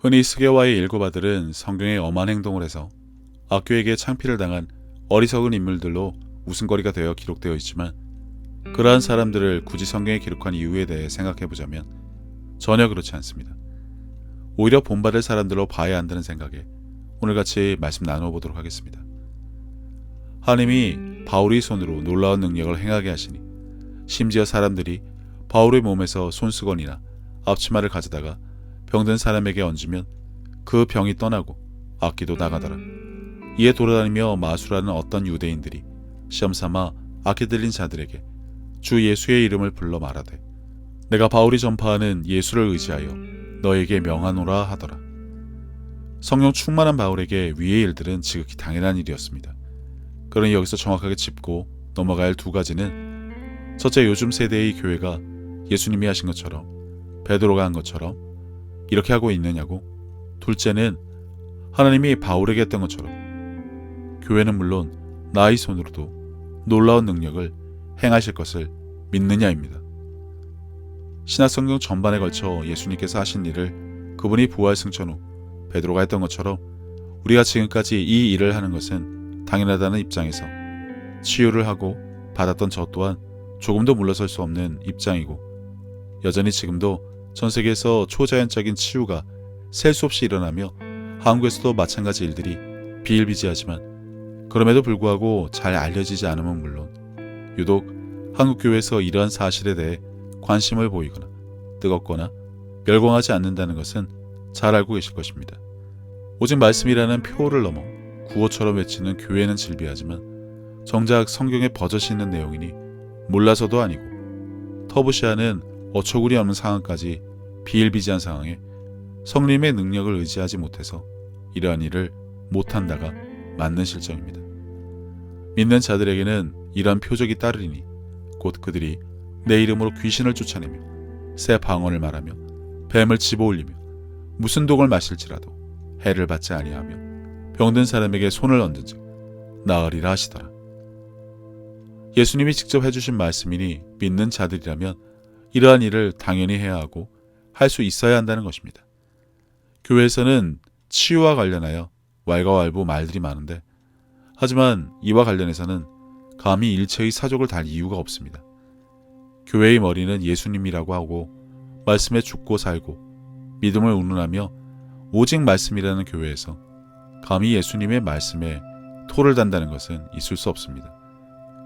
흔히 스게와의 일곱 아들은 성경에 엄한 행동을 해서 악교에게 창피를 당한 어리석은 인물들로 웃음거리가 되어 기록되어 있지만, 그러한 사람들을 굳이 성경에 기록한 이유에 대해 생각해보자면 전혀 그렇지 않습니다. 오히려 본받을 사람들로 봐야 한다는 생각에 오늘같이 말씀 나누어 보도록 하겠습니다. 하나님이 바울의 손으로 놀라운 능력을 행하게 하시니, 심지어 사람들이 바울의 몸에서 손수건이나 앞치마를 가져다가 병든 사람에게 얹으면 그 병이 떠나고 악기도 나가더라. 이에 돌아다니며 마술하는 어떤 유대인들이 시험삼아 악기 들린 자들에게 주 예수의 이름을 불러 말하되, 내가 바울이 전파하는 예수를 의지하여 너에게 명하노라 하더라. 성령 충만한 바울에게 위의 일들은 지극히 당연한 일이었습니다. 그러니 여기서 정확하게 짚고 넘어가야 할 두 가지는, 첫째, 요즘 세대의 교회가 예수님이 하신 것처럼, 베드로가 한 것처럼 이렇게 하고 있느냐고, 둘째는 하나님이 바울에게 했던 것처럼 교회는 물론 나의 손으로도 놀라운 능력을 행하실 것을 믿느냐입니다. 신약성경 전반에 걸쳐 예수님께서 하신 일을 그분이 부활 승천 후 베드로가 했던 것처럼 우리가 지금까지 이 일을 하는 것은 당연하다는 입장에서 치유를 하고 받았던 저 또한 조금도 물러설 수 없는 입장이고, 여전히 지금도 전 세계에서 초자연적인 치유가 셀 수 없이 일어나며 한국에서도 마찬가지 일들이 비일비재하지만, 그럼에도 불구하고 잘 알려지지 않으면 물론 유독 한국교회에서 이러한 사실에 대해 관심을 보이거나 뜨겁거나 열광하지 않는다는 것은 잘 알고 계실 것입니다. 오직 말씀이라는 표어를 넘어 구호처럼 외치는 교회는 질비하지만, 정작 성경에 버젓이 있는 내용이니 몰라서도 아니고 터부시하는 어처구니 없는 상황까지 비일비재한 상황에 성령의 능력을 의지하지 못해서 이러한 일을 못한다가 맞는 실정입니다. 믿는 자들에게는 이러한 표적이 따르리니 곧 그들이 내 이름으로 귀신을 쫓아내며 새 방언을 말하며 뱀을 집어올리며 무슨 독을 마실지라도 해를 받지 아니하며 병든 사람에게 손을 얹은즉 나으리라 하시더라. 예수님이 직접 해주신 말씀이니 믿는 자들이라면 이러한 일을 당연히 해야 하고 할 수 있어야 한다는 것입니다. 교회에서는 치유와 관련하여 왈가왈부 말들이 많은데, 하지만 이와 관련해서는 감히 일체의 사족을 달 이유가 없습니다. 교회의 머리는 예수님이라고 하고 말씀에 죽고 살고 믿음을 운운하며 오직 말씀이라는 교회에서 감히 예수님의 말씀에 토를 단다는 것은 있을 수 없습니다.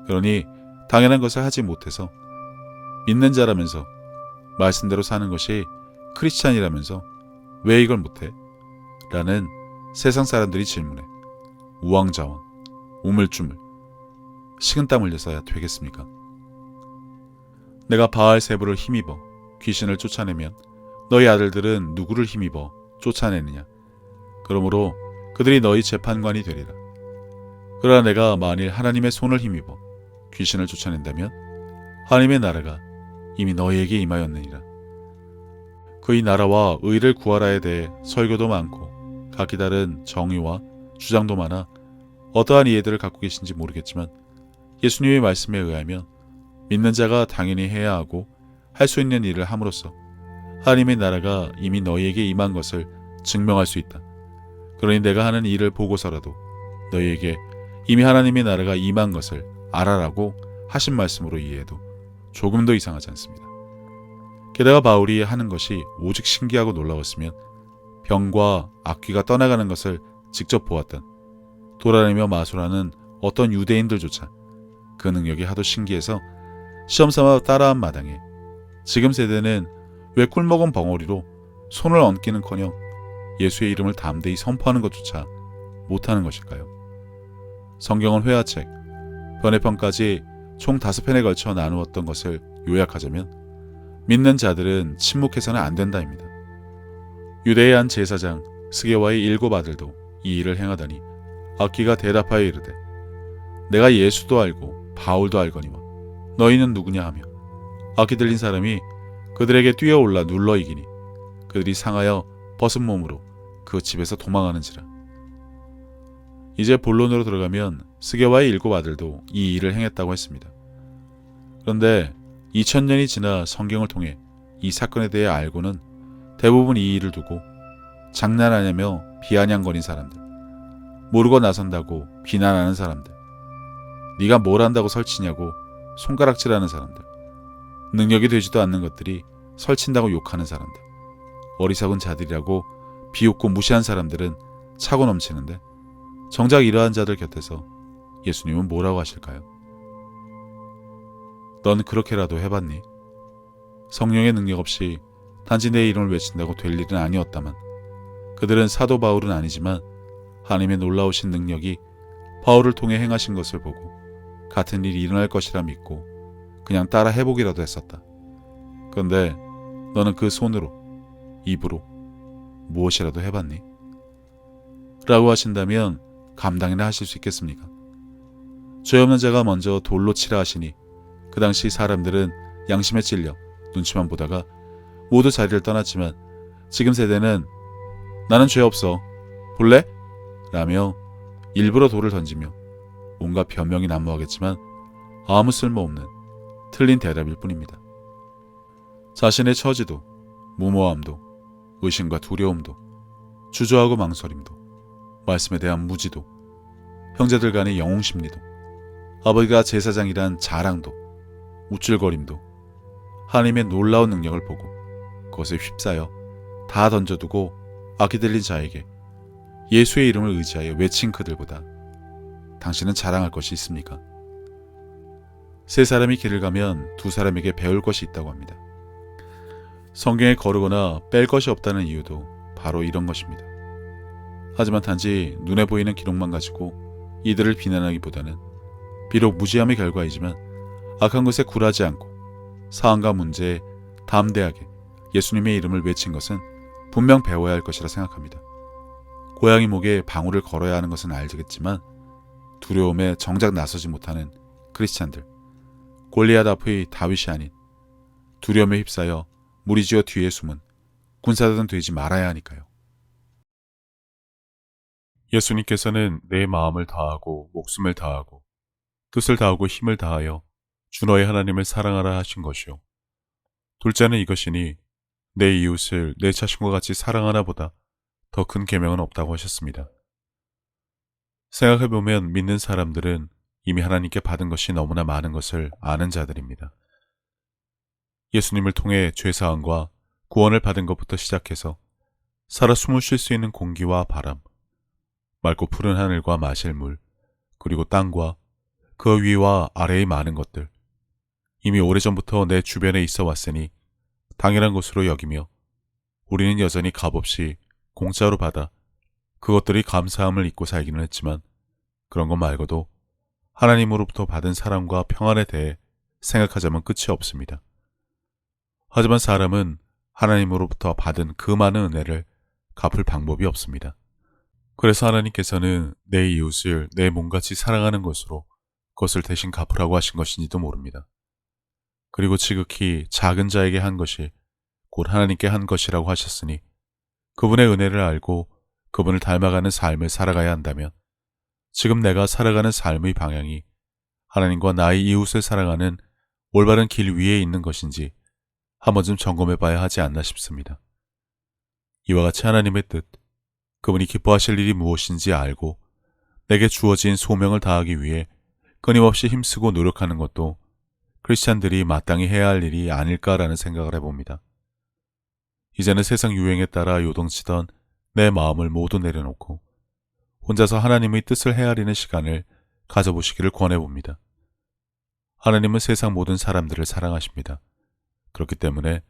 그러니 당연한 것을 하지 못해서 믿는 자라면서 말씀대로 사는 것이 크리스찬이라면서 왜 이걸 못해? 라는 세상 사람들이 질문해 우왕좌왕, 우물쭈물, 식은땀 흘려서야 되겠습니까? 내가 바알세불을 힘입어 귀신을 쫓아내면 너희 아들들은 누구를 힘입어 쫓아내느냐? 그러므로 그들이 너희 재판관이 되리라. 그러나 내가 만일 하나님의 손을 힘입어 귀신을 쫓아낸다면 하나님의 나라가 이미 너희에게 임하였느니라. 그의 나라와 의를 구하라에 대해 설교도 많고 각기 다른 정의와 주장도 많아 어떠한 이해들을 갖고 계신지 모르겠지만, 예수님의 말씀에 의하면 믿는 자가 당연히 해야 하고 할 수 있는 일을 함으로써 하나님의 나라가 이미 너희에게 임한 것을 증명할 수 있다. 그러니 내가 하는 일을 보고서라도 너희에게 이미 하나님의 나라가 임한 것을 알아라고 하신 말씀으로 이해해도 조금도 이상하지 않습니다. 게다가 바울이 하는 것이 오직 신기하고 놀라웠으면 병과 악귀가 떠나가는 것을 직접 보았던 돌아다니며 마술하는 어떤 유대인들조차 그 능력이 하도 신기해서 시험삼아 따라한 마당에 지금 세대는 왜 꿀먹은 벙어리로 손을 얹기는커녕 예수의 이름을 담대히 선포하는 것조차 못하는 것일까요? 성경은 회화책, 변해편까지 총 5편에 걸쳐 나누었던 것을 요약하자면 믿는 자들은 침묵해서는 안 된다입니다. 유대의 한 제사장 스게와의 7 아들도 이 일을 행하더니 악귀가 대답하여 이르되, 내가 예수도 알고 바울도 알거니와 너희는 누구냐 하며 악귀 들린 사람이 그들에게 뛰어올라 눌러 이기니 그들이 상하여 벗은 몸으로 그 집에서 도망하는지라. 이제 본론으로 들어가면 스게와의 7 아들도 이 일을 행했다고 했습니다. 그런데 2000년이 지나 성경을 통해 이 사건에 대해 알고는 대부분 이 일을 두고 장난하냐며 비아냥거린 사람들, 모르고 나선다고 비난하는 사람들, 네가 뭘 한다고 설치냐고 손가락질하는 사람들, 능력이 되지도 않는 것들이 설친다고 욕하는 사람들, 어리석은 자들이라고 비웃고 무시한 사람들은 차고 넘치는데 정작 이러한 자들 곁에서 예수님은 뭐라고 하실까요? 넌 그렇게라도 해봤니? 성령의 능력 없이 단지 내 이름을 외친다고 될 일은 아니었다만, 그들은 사도 바울은 아니지만 하나님의 놀라우신 능력이 바울을 통해 행하신 것을 보고 같은 일이 일어날 것이라 믿고 그냥 따라 해보기라도 했었다. 그런데 너는 그 손으로, 입으로 무엇이라도 해봤니? 라고 하신다면 감당이나 하실 수 있겠습니까? 죄 없는 자가 먼저 돌로 치라 하시니 그 당시 사람들은 양심에 찔려 눈치만 보다가 모두 자리를 떠났지만, 지금 세대는 나는 죄 없어, 볼래? 라며 일부러 돌을 던지며 온갖 변명이 난무하겠지만 아무 쓸모없는 틀린 대답일 뿐입니다. 자신의 처지도, 무모함도, 의심과 두려움도, 주저하고 망설임도, 말씀에 대한 무지도, 형제들 간의 영웅심리도, 아버지가 제사장이란 자랑도, 우쭐거림도, 하나님의 놀라운 능력을 보고 그것에 휩싸여 다 던져두고 악이 들린 자에게 예수의 이름을 의지하여 외친 그들보다 당신은 자랑할 것이 있습니까? 세 사람이 길을 가면 두 사람에게 배울 것이 있다고 합니다. 성경에 거르거나 뺄 것이 없다는 이유도 바로 이런 것입니다. 하지만 단지 눈에 보이는 기록만 가지고 이들을 비난하기보다는 비록 무지함의 결과이지만 악한 것에 굴하지 않고 사안과 문제에 담대하게 예수님의 이름을 외친 것은 분명 배워야 할 것이라 생각합니다. 고양이 목에 방울을 걸어야 하는 것은 알겠지만 두려움에 정작 나서지 못하는 크리스찬들, 골리앗 앞의 다윗이 아닌 두려움에 휩싸여 무리지어 뒤에 숨은 군사들은 되지 말아야 하니까요. 예수님께서는 내 마음을 다하고 목숨을 다하고 뜻을 다하고 힘을 다하여 주 너의 하나님을 사랑하라 하신 것이요. 둘째는 이것이니 내 이웃을 내 자신과 같이 사랑하나 보다 더 큰 계명은 없다고 하셨습니다. 생각해보면 믿는 사람들은 이미 하나님께 받은 것이 너무나 많은 것을 아는 자들입니다. 예수님을 통해 죄사함과 구원을 받은 것부터 시작해서 살아 숨을 쉴 수 있는 공기와 바람, 맑고 푸른 하늘과 마실 물, 그리고 땅과 그 위와 아래의 많은 것들, 이미 오래전부터 내 주변에 있어 왔으니 당연한 것으로 여기며 우리는 여전히 값없이 공짜로 받아 그것들이 감사함을 잊고 살기는 했지만, 그런 것 말고도 하나님으로부터 받은 사랑과 평안에 대해 생각하자면 끝이 없습니다. 하지만 사람은 하나님으로부터 받은 그 많은 은혜를 갚을 방법이 없습니다. 그래서 하나님께서는 내 이웃을 내 몸같이 사랑하는 것으로 그것을 대신 갚으라고 하신 것인지도 모릅니다. 그리고 지극히 작은 자에게 한 것이 곧 하나님께 한 것이라고 하셨으니 그분의 은혜를 알고 그분을 닮아가는 삶을 살아가야 한다면 지금 내가 살아가는 삶의 방향이 하나님과 나의 이웃을 사랑하는 올바른 길 위에 있는 것인지 한 번쯤 점검해 봐야 하지 않나 싶습니다. 이와 같이 하나님의 뜻, 그분이 기뻐하실 일이 무엇인지 알고 내게 주어진 소명을 다하기 위해 끊임없이 힘쓰고 노력하는 것도 크리스찬들이 마땅히 해야 할 일이 아닐까라는 생각을 해봅니다. 이제는 세상 유행에 따라 요동치던 내 마음을 모두 내려놓고 혼자서 하나님의 뜻을 헤아리는 시간을 가져보시기를 권해봅니다. 하나님은 세상 모든 사람들을 사랑하십니다. 그렇기 때문에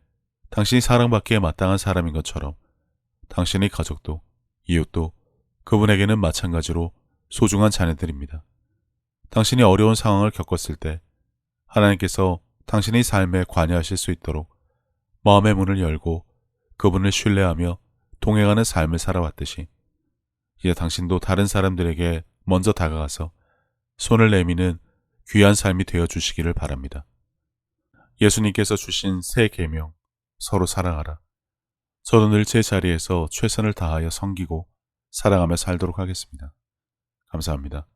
당신이 사랑받기에 마땅한 사람인 것처럼 당신의 가족도 이웃도 그분에게는 마찬가지로 소중한 자녀들입니다. 당신이 어려운 상황을 겪었을 때 하나님께서 당신의 삶에 관여하실 수 있도록 마음의 문을 열고 그분을 신뢰하며 동행하는 삶을 살아왔듯이 이제 당신도 다른 사람들에게 먼저 다가가서 손을 내미는 귀한 삶이 되어주시기를 바랍니다. 예수님께서 주신 새 계명, 서로 사랑하라. 저도 늘 제 자리에서 최선을 다하여 섬기고 사랑하며 살도록 하겠습니다. 감사합니다.